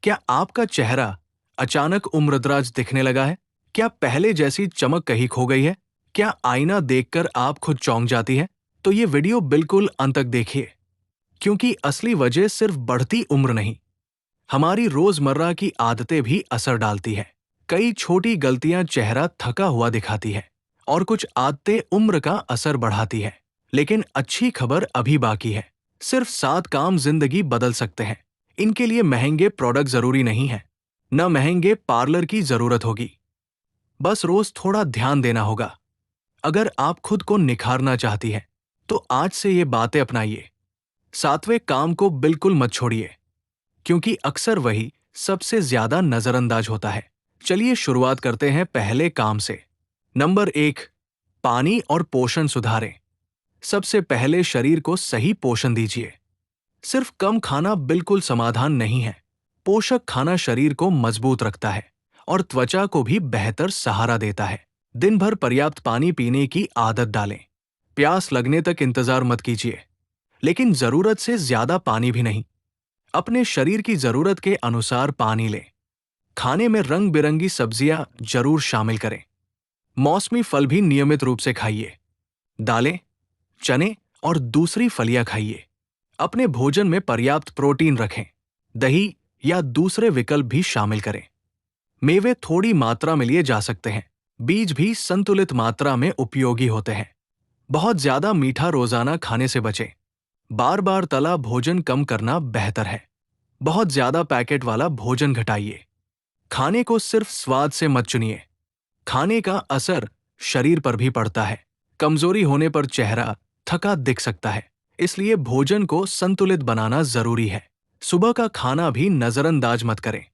क्या आपका चेहरा अचानक उम्रदराज दिखने लगा है? क्या पहले जैसी चमक कहीं खो गई है? क्या आईना देखकर आप खुद चौंक जाती हैं? तो ये वीडियो बिल्कुल अंत तक देखिए, क्योंकि असली वजह सिर्फ बढ़ती उम्र नहीं, हमारी रोजमर्रा की आदतें भी असर डालती है। कई छोटी गलतियां चेहरा थका हुआ दिखाती है और कुछ आदतें उम्र का असर बढ़ाती है। लेकिन अच्छी खबर अभी बाकी है। सिर्फ 7 काम जिंदगी बदल सकते हैं। इनके लिए महंगे प्रोडक्ट जरूरी नहीं है, न महंगे पार्लर की जरूरत होगी। बस रोज थोड़ा ध्यान देना होगा। अगर आप खुद को निखारना चाहती हैं, तो आज से ये बातें अपनाइए। 7वें काम को बिल्कुल मत छोड़िए, क्योंकि अक्सर वही सबसे ज्यादा नजरअंदाज होता है। चलिए शुरुआत करते हैं पहले काम से। नंबर 1, पानी और पोषण सुधारें। सबसे पहले शरीर को सही पोषण दीजिए। सिर्फ कम खाना बिल्कुल समाधान नहीं है। पोषक खाना शरीर को मजबूत रखता है और त्वचा को भी बेहतर सहारा देता है। दिन भर पर्याप्त पानी पीने की आदत डालें। प्यास लगने तक इंतजार मत कीजिए, लेकिन जरूरत से ज्यादा पानी भी नहीं। अपने शरीर की जरूरत के अनुसार पानी लें। खाने में रंग बिरंगी सब्जियां जरूर शामिल करें। मौसमी फल भी नियमित रूप से खाइए। दालें, चने और दूसरी फलियां खाइए। अपने भोजन में पर्याप्त प्रोटीन रखें। दही या दूसरे विकल्प भी शामिल करें। मेवे थोड़ी मात्रा में लिए जा सकते हैं। बीज भी संतुलित मात्रा में उपयोगी होते हैं। बहुत ज्यादा मीठा रोजाना खाने से बचें। बार बार तला भोजन कम करना बेहतर है। बहुत ज्यादा पैकेट वाला भोजन घटाइए। खाने को सिर्फ स्वाद से मत चुनिए। खाने का असर शरीर पर भी पड़ता है। कमजोरी होने पर चेहरा थका दिख सकता है, इसलिए भोजन को संतुलित बनाना जरूरी है। सुबह का खाना भी नजरअंदाज मत करें।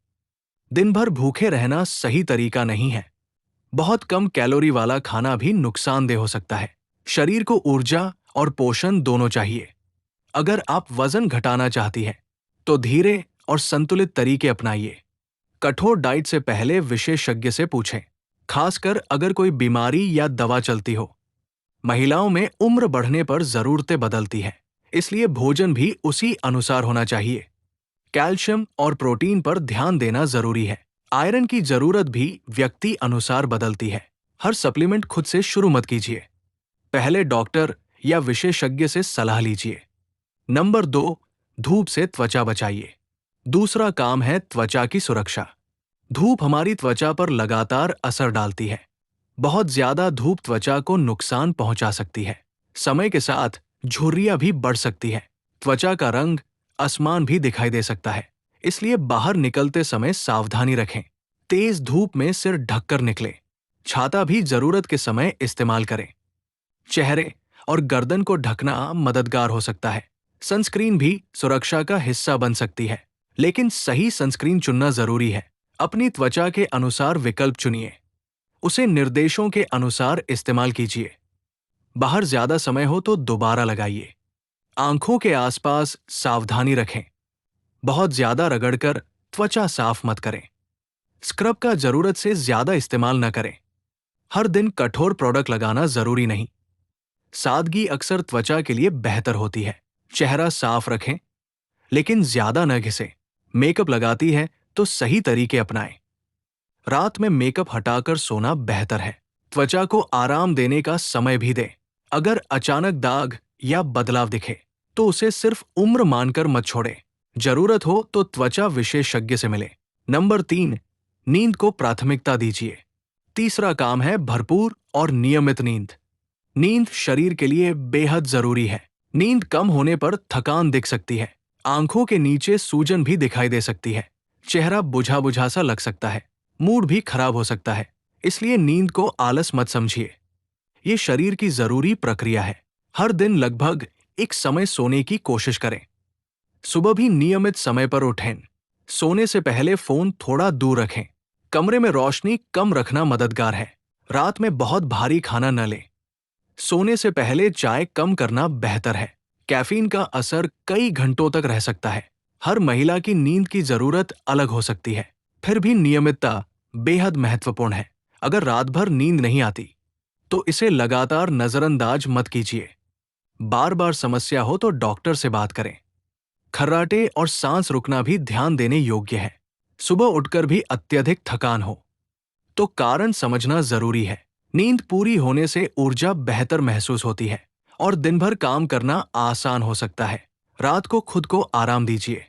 दिन भर भूखे रहना सही तरीका नहीं है। बहुत कम कैलोरी वाला खाना भी नुकसानदेह हो सकता है। शरीर को ऊर्जा और पोषण दोनों चाहिए। अगर आप वजन घटाना चाहती हैं, तो धीरे और संतुलित तरीके अपनाइए। कठोर डाइट से पहले विशेषज्ञ से पूछें, खासकर अगर कोई बीमारी या दवा चलती हो। महिलाओं में उम्र बढ़ने पर जरूरतें बदलती हैं, इसलिए भोजन भी उसी अनुसार होना चाहिए। कैल्शियम और प्रोटीन पर ध्यान देना जरूरी है। आयरन की जरूरत भी व्यक्ति अनुसार बदलती है। हर सप्लीमेंट खुद से शुरू मत कीजिए। पहले डॉक्टर या विशेषज्ञ से सलाह लीजिए। नंबर 2, धूप से त्वचा बचाइए। दूसरा काम है त्वचा की सुरक्षा। धूप हमारी त्वचा पर लगातार असर डालती है। बहुत ज्यादा धूप त्वचा को नुकसान पहुंचा सकती है। समय के साथ झुर्रियां भी बढ़ सकती है। त्वचा का रंग असमान भी दिखाई दे सकता है, इसलिए बाहर निकलते समय सावधानी रखें। तेज धूप में सिर ढककर निकलें। छाता भी जरूरत के समय इस्तेमाल करें। चेहरे और गर्दन को ढकना मददगार हो सकता है। सनस्क्रीन भी सुरक्षा का हिस्सा बन सकती है, लेकिन सही सनस्क्रीन चुनना जरूरी है। अपनी त्वचा के अनुसार विकल्प चुनिए। उसे निर्देशों के अनुसार इस्तेमाल कीजिए। बाहर ज्यादा समय हो तो दोबारा लगाइए। आंखों के आसपास सावधानी रखें। बहुत ज्यादा रगड़कर त्वचा साफ मत करें। स्क्रब का जरूरत से ज्यादा इस्तेमाल न करें। हर दिन कठोर प्रोडक्ट लगाना जरूरी नहीं। सादगी अक्सर त्वचा के लिए बेहतर होती है। चेहरा साफ रखें, लेकिन ज्यादा न घिसें। मेकअप लगाती है तो सही तरीके अपनाएं। रात में मेकअप हटाकर सोना बेहतर है। त्वचा को आराम देने का समय भी दें। अगर अचानक दाग या बदलाव दिखे, तो उसे सिर्फ उम्र मानकर मत छोड़ें। जरूरत हो तो त्वचा विशेषज्ञ से मिलें। नंबर 3, नींद को प्राथमिकता दीजिए। तीसरा काम है भरपूर और नियमित नींद। नींद शरीर के लिए बेहद जरूरी है। नींद कम होने पर थकान दिख सकती है। आंखों के नीचे सूजन भी दिखाई दे सकती है। चेहरा बुझा बुझा सा लग सकता है। मूड भी खराब हो सकता है। इसलिए नींद को आलस मत समझिए। ये शरीर की जरूरी प्रक्रिया है। हर दिन लगभग एक समय सोने की कोशिश करें। सुबह भी नियमित समय पर उठें। सोने से पहले फोन थोड़ा दूर रखें। कमरे में रोशनी कम रखना मददगार है। रात में बहुत भारी खाना न लें। सोने से पहले चाय कम करना बेहतर है। कैफीन का असर कई घंटों तक रह सकता है। हर महिला की नींद की जरूरत अलग हो सकती है, फिर भी नियमितता बेहद महत्वपूर्ण है। अगर रात भर नींद नहीं आती, तो इसे लगातार नजरअंदाज मत कीजिए। बार बार समस्या हो तो डॉक्टर से बात करें। खर्राटे और सांस रुकना भी ध्यान देने योग्य है। सुबह उठकर भी अत्यधिक थकान हो, तो कारण समझना जरूरी है। नींद पूरी होने से ऊर्जा बेहतर महसूस होती है और दिन भर काम करना आसान हो सकता है। रात को खुद को आराम दीजिए।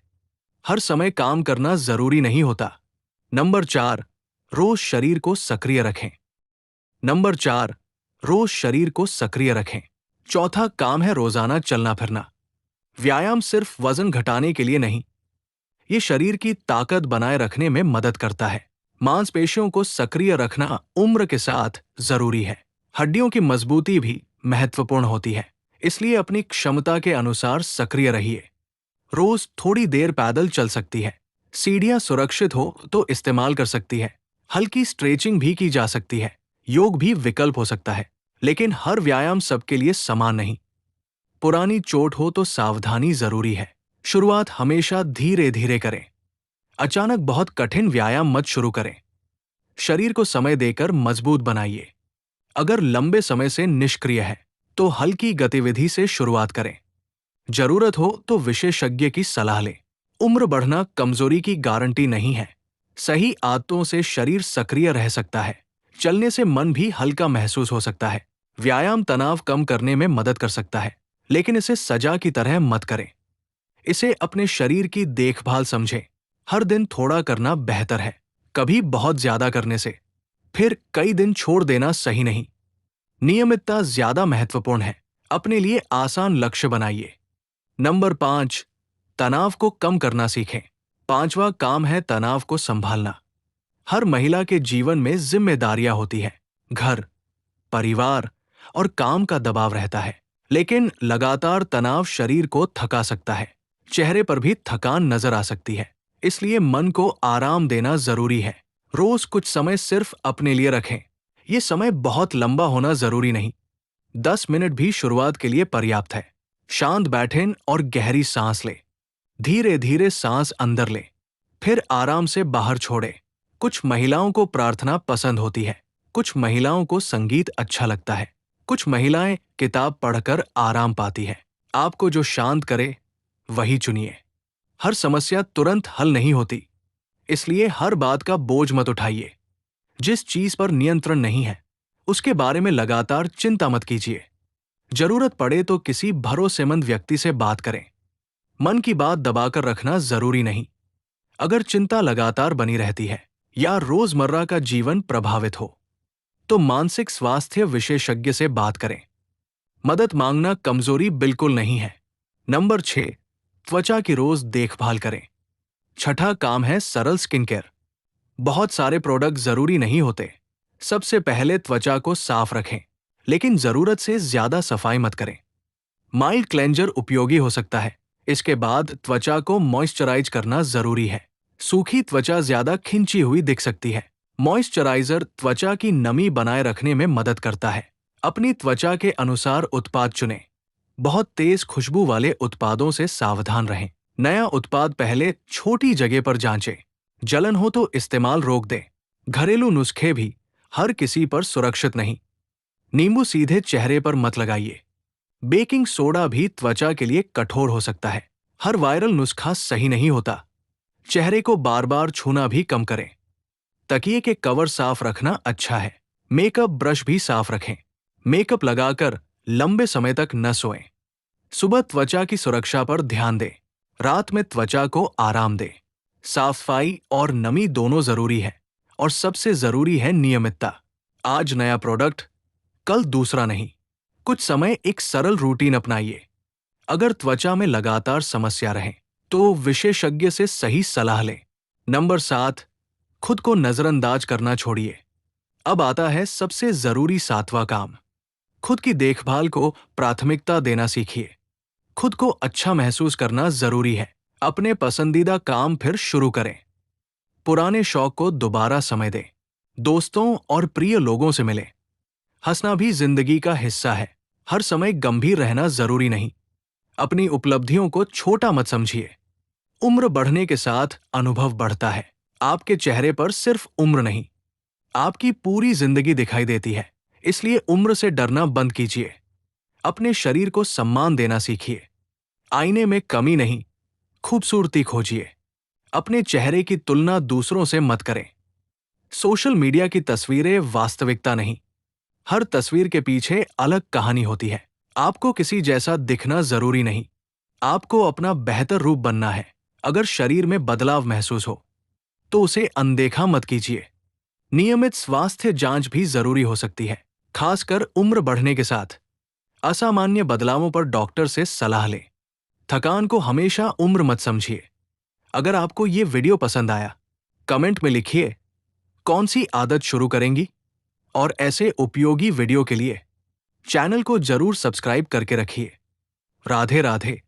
हर समय काम करना जरूरी नहीं होता। नंबर 4, रोज शरीर को सक्रिय रखें। नंबर 4, रोज शरीर को सक्रिय रखें। चौथा काम है रोजाना चलना फिरना। व्यायाम सिर्फ वजन घटाने के लिए नहीं, ये शरीर की ताकत बनाए रखने में मदद करता है। मांसपेशियों को सक्रिय रखना उम्र के साथ जरूरी है। हड्डियों की मजबूती भी महत्वपूर्ण होती है, इसलिए अपनी क्षमता के अनुसार सक्रिय रहिए। रोज थोड़ी देर पैदल चल सकती है। सीढ़ियां सुरक्षित हो तो इस्तेमाल कर सकती है। हल्की स्ट्रेचिंग भी की जा सकती है। योग भी विकल्प हो सकता है, लेकिन हर व्यायाम सबके लिए समान नहीं। पुरानी चोट हो तो सावधानी जरूरी है। शुरुआत हमेशा धीरे धीरे करें। अचानक बहुत कठिन व्यायाम मत शुरू करें। शरीर को समय देकर मजबूत बनाइए। अगर लंबे समय से निष्क्रिय है तो हल्की गतिविधि से शुरुआत करें। जरूरत हो तो विशेषज्ञ की सलाह लें। उम्र बढ़ना कमजोरी की गारंटी नहीं है। सही आदतों से शरीर सक्रिय रह सकता है। चलने से मन भी हल्का महसूस हो सकता है। व्यायाम तनाव कम करने में मदद कर सकता है, लेकिन इसे सजा की तरह मत करें। इसे अपने शरीर की देखभाल समझें। हर दिन थोड़ा करना बेहतर है, कभी बहुत ज्यादा करने से। फिर कई दिन छोड़ देना सही नहीं। नियमितता ज्यादा महत्वपूर्ण है। अपने लिए आसान लक्ष्य बनाइए। नंबर 5, तनाव को कम करना सीखें। पांचवा काम है तनाव को संभालना। हर महिला के जीवन में जिम्मेदारियां होती है। घर, परिवार और काम का दबाव रहता है, लेकिन लगातार तनाव शरीर को थका सकता है। चेहरे पर भी थकान नजर आ सकती है, इसलिए मन को आराम देना जरूरी है। रोज कुछ समय सिर्फ अपने लिए रखें। ये समय बहुत लंबा होना जरूरी नहीं। 10 मिनट भी शुरुआत के लिए पर्याप्त है। शांत बैठें और गहरी सांस लें। धीरे धीरे सांस अंदर लें, फिर आराम से बाहर छोड़ें। कुछ महिलाओं को प्रार्थना पसंद होती है, कुछ महिलाओं को संगीत अच्छा लगता है, कुछ महिलाएं किताब पढ़कर आराम पाती है। आपको जो शांत करे वही चुनिए। हर समस्या तुरंत हल नहीं होती, इसलिए हर बात का बोझ मत उठाइए। जिस चीज पर नियंत्रण नहीं है, उसके बारे में लगातार चिंता मत कीजिए। जरूरत पड़े तो किसी भरोसेमंद व्यक्ति से बात करें। मन की बात दबाकर रखना जरूरी नहीं। अगर चिंता लगातार बनी रहती है या रोजमर्रा का जीवन प्रभावित हो, तो मानसिक स्वास्थ्य विशेषज्ञ से बात करें। मदद मांगना कमजोरी बिल्कुल नहीं है। नंबर 6, त्वचा की रोज देखभाल करें। छठा काम है सरल स्किन केयर। बहुत सारे प्रोडक्ट जरूरी नहीं होते। सबसे पहले त्वचा को साफ रखें, लेकिन जरूरत से ज्यादा सफाई मत करें। माइल्ड क्लेंजर उपयोगी हो सकता है। इसके बाद त्वचा को मॉइस्चराइज करना जरूरी है। सूखी त्वचा ज्यादा खिंची हुई दिख सकती है। मॉइस्चराइजर त्वचा की नमी बनाए रखने में मदद करता है। अपनी त्वचा के अनुसार उत्पाद चुनें। बहुत तेज खुशबू वाले उत्पादों से सावधान रहें। नया उत्पाद पहले छोटी जगह पर जांचें। जलन हो तो इस्तेमाल रोक दें। घरेलू नुस्खे भी हर किसी पर सुरक्षित नहीं। नींबू सीधे चेहरे पर मत लगाइए। बेकिंग सोडा भी त्वचा के लिए कठोर हो सकता है। हर वायरल नुस्खा सही नहीं होता। चेहरे को बार बार छूना भी कम करें। तकिए के कवर साफ रखना अच्छा है। मेकअप ब्रश भी साफ रखें। मेकअप लगाकर लंबे समय तक न सोएं। सुबह त्वचा की सुरक्षा पर ध्यान दें। रात में त्वचा को आराम दें। साफ सफाई और नमी दोनों जरूरी है, और सबसे जरूरी है नियमितता। आज नया प्रोडक्ट, कल दूसरा नहीं। कुछ समय एक सरल रूटीन अपनाइए। अगर त्वचा में लगातार समस्या रहे तो विशेषज्ञ से सही सलाह लें। नंबर 7, खुद को नजरअंदाज करना छोड़िए। अब आता है सबसे जरूरी 7वां काम। खुद की देखभाल को प्राथमिकता देना सीखिए। खुद को अच्छा महसूस करना जरूरी है। अपने पसंदीदा काम फिर शुरू करें। पुराने शौक को दोबारा समय दें। दोस्तों और प्रिय लोगों से मिलें। हंसना भी जिंदगी का हिस्सा है। हर समय गंभीर रहना जरूरी नहीं। अपनी उपलब्धियों को छोटा मत समझिए। उम्र बढ़ने के साथ अनुभव बढ़ता है। आपके चेहरे पर सिर्फ उम्र नहीं, आपकी पूरी जिंदगी दिखाई देती है। इसलिए उम्र से डरना बंद कीजिए। अपने शरीर को सम्मान देना सीखिए। आईने में कमी नहीं, खूबसूरती खोजिए। अपने चेहरे की तुलना दूसरों से मत करें। सोशल मीडिया की तस्वीरें वास्तविकता नहीं। हर तस्वीर के पीछे अलग कहानी होती है। आपको किसी जैसा दिखना जरूरी नहीं। आपको अपना बेहतर रूप बनना है। अगर शरीर में बदलाव महसूस हो तो उसे अनदेखा मत कीजिए। नियमित स्वास्थ्य जांच भी जरूरी हो सकती है, खासकर उम्र बढ़ने के साथ। असामान्य बदलावों पर डॉक्टर से सलाह लें। थकान को हमेशा उम्र मत समझिए। अगर आपको ये वीडियो पसंद आया, कमेंट में लिखिए कौन सी आदत शुरू करेंगी। और ऐसे उपयोगी वीडियो के लिए चैनल को जरूर सब्सक्राइब करके रखिए। राधे राधे।